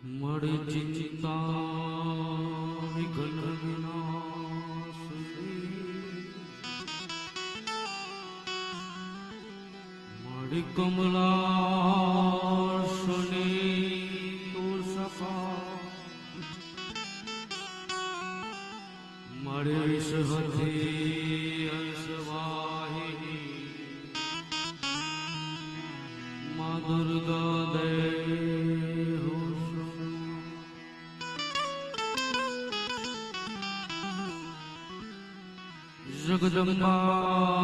મળી ચિંતા વિઘ્ન વિનાશની, મળી કમલાસની તું સખા, મળી વિષહતી અંશવાહિની, મા દુર્ગા દે જગદંબા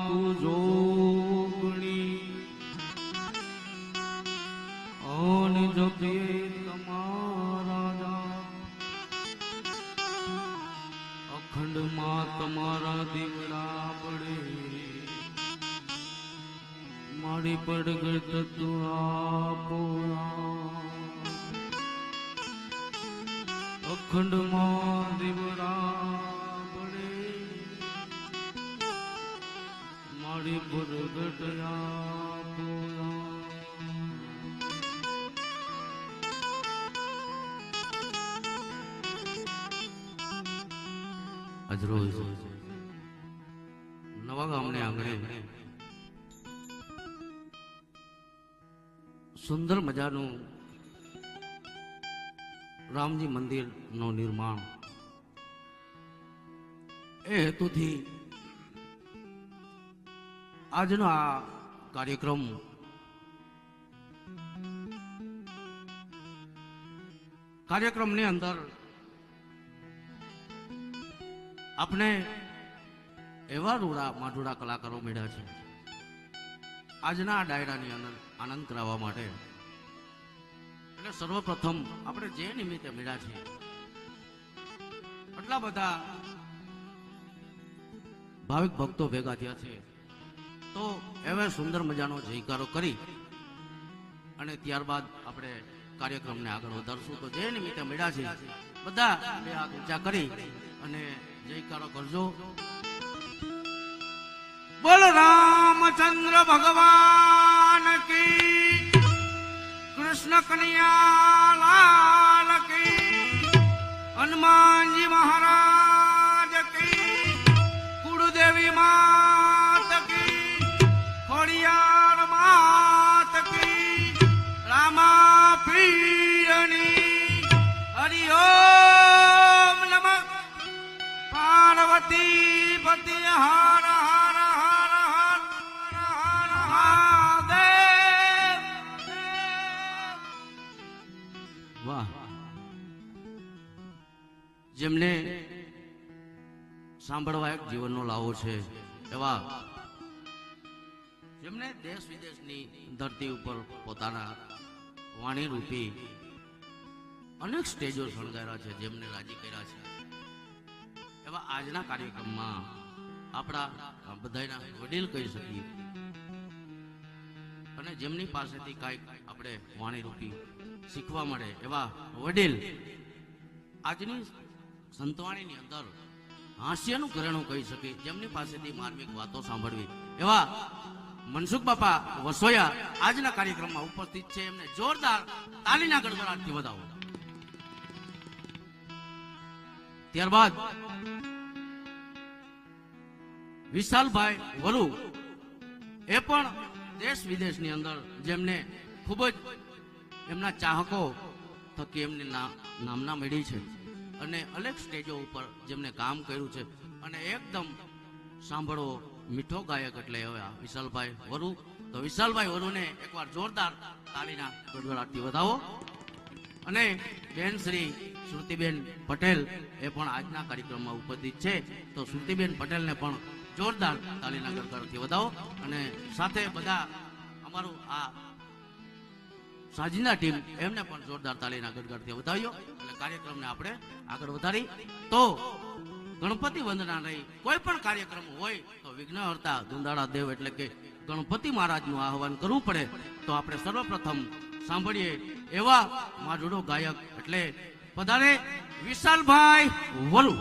તું જોગણી, અને જપીએ તમારા અખંડમાં તમારા દીવડા પડે, મારી પડગત તું આપો, અખંડમાં દીવડા મારી પડગત આપો. આજરોજ નવા ગામને આંગણે સુંદર મજાનું રામજી મંદિર નું નિર્માણ એ હેતુથી આજનો આ કાર્યક્રમની અંદર આપણે એવા માઢોળા કલાકારો મળ્યા છે આજના આ ડાયરાની અંદર આનંદ કરાવવા માટે. એટલે સર્વપ્રથમ આપણે જે નિમિત્તે મળ્યા છીએ આટલા બધા ભાવિક ભક્તો ભેગા થયા છે, તો એવા સુંદર મજાનો જયકારો કરી અને ત્યારબાદ આપણે કાર્યક્રમને આગળ વધારશું. તો જે નિમિત્તે મળ્યા છે બધા બે હાથ ઊંચા કરી અને જયકારો કરજો. બોલ રામચંદ્ર ભગવાન કી, કૃષ્ણ કનૈયા લાલ કી, હનુમાનજી મહારાજ કી, કુળદેવી માત કી, ખોડિયાર માત કી, રામા પીરની હરિ ઓમ નમઃ પાર્વતી પતિ હર હર હર હર હર મહાદેવ. વાહ! જેમને સાંભળવા એક જીવનનો લાવો છે એવા જેમને દેશ વિદેશની ધરતી ઉપર પોતાના વાણી રૂપી અનેક સ્ટેજો શણગાર્યા છે, જેમને રાજી કર્યા છે, એવા આજના કાર્યક્રમમાં આપણા બધાના વડીલ કહી શકીએ અને જેમની પાસેથી કાંઈક આપણે વાણી રૂપી શીખવા મળે એવા વડીલ આજની સંતવાણીની અંદર હાસ્યનું ઘરેણું કહી શકે, જેમની પાસેથી માર્મિક વાતો સાંભળવી એવા મનસુખ બાપા વસોયા આજના કાર્યક્રમમાં ઉપસ્થિત છે. એમને જોરદાર તાલીના ગડગડાટથી વધાવો. ત્યારબાદ વિશાલભાઈ વરુ એ પણ દેશ વિદેશની અંદર જેમને ખૂબ જ એમના ચાહકો થકી એમને નામના મળી છે અને અનેક સ્ટેજો ઉપર જેમને કામ કર્યું છે અને એકદમ સાંભળવો મીઠો ગાયક એટલે હવે વિશાલભાઈ વરુ. તો વિશાલભાઈ વરુને એકવાર જોરદાર તાળીના ગડગડાટથી વધાવો. અને બેન શ્રી શ્રુતિબેન પટેલ એ પણ આજના કાર્યક્રમમાં ઉપસ્થિત છે, તો શ્રુતિબેન પટેલને પણ જોરદાર તાળીના ગડગડાટથી વધાવો. અને સાથે બધા અમારું આ સાજીના ટીમ એમને પણ જોરદાર તાળીના ગડગડાટથી વધાવ્યો. એટલે કાર્યક્રમને આપણે આગળ વધારી. તો ગણપતિ વંદના રહી કોઈ પણ કાર્યક્રમ હોય તો વિઘ્નહર્તા દુંદાળા દેવ એટલે કે ગણપતિ મહારાજનું આહવાન કરવું પડે. તો આપણે સર્વપ્રથમ સાંભળીએ એવા માઢોળો ગાયક એટલે પધારે વિશાલભાઈ વરુ.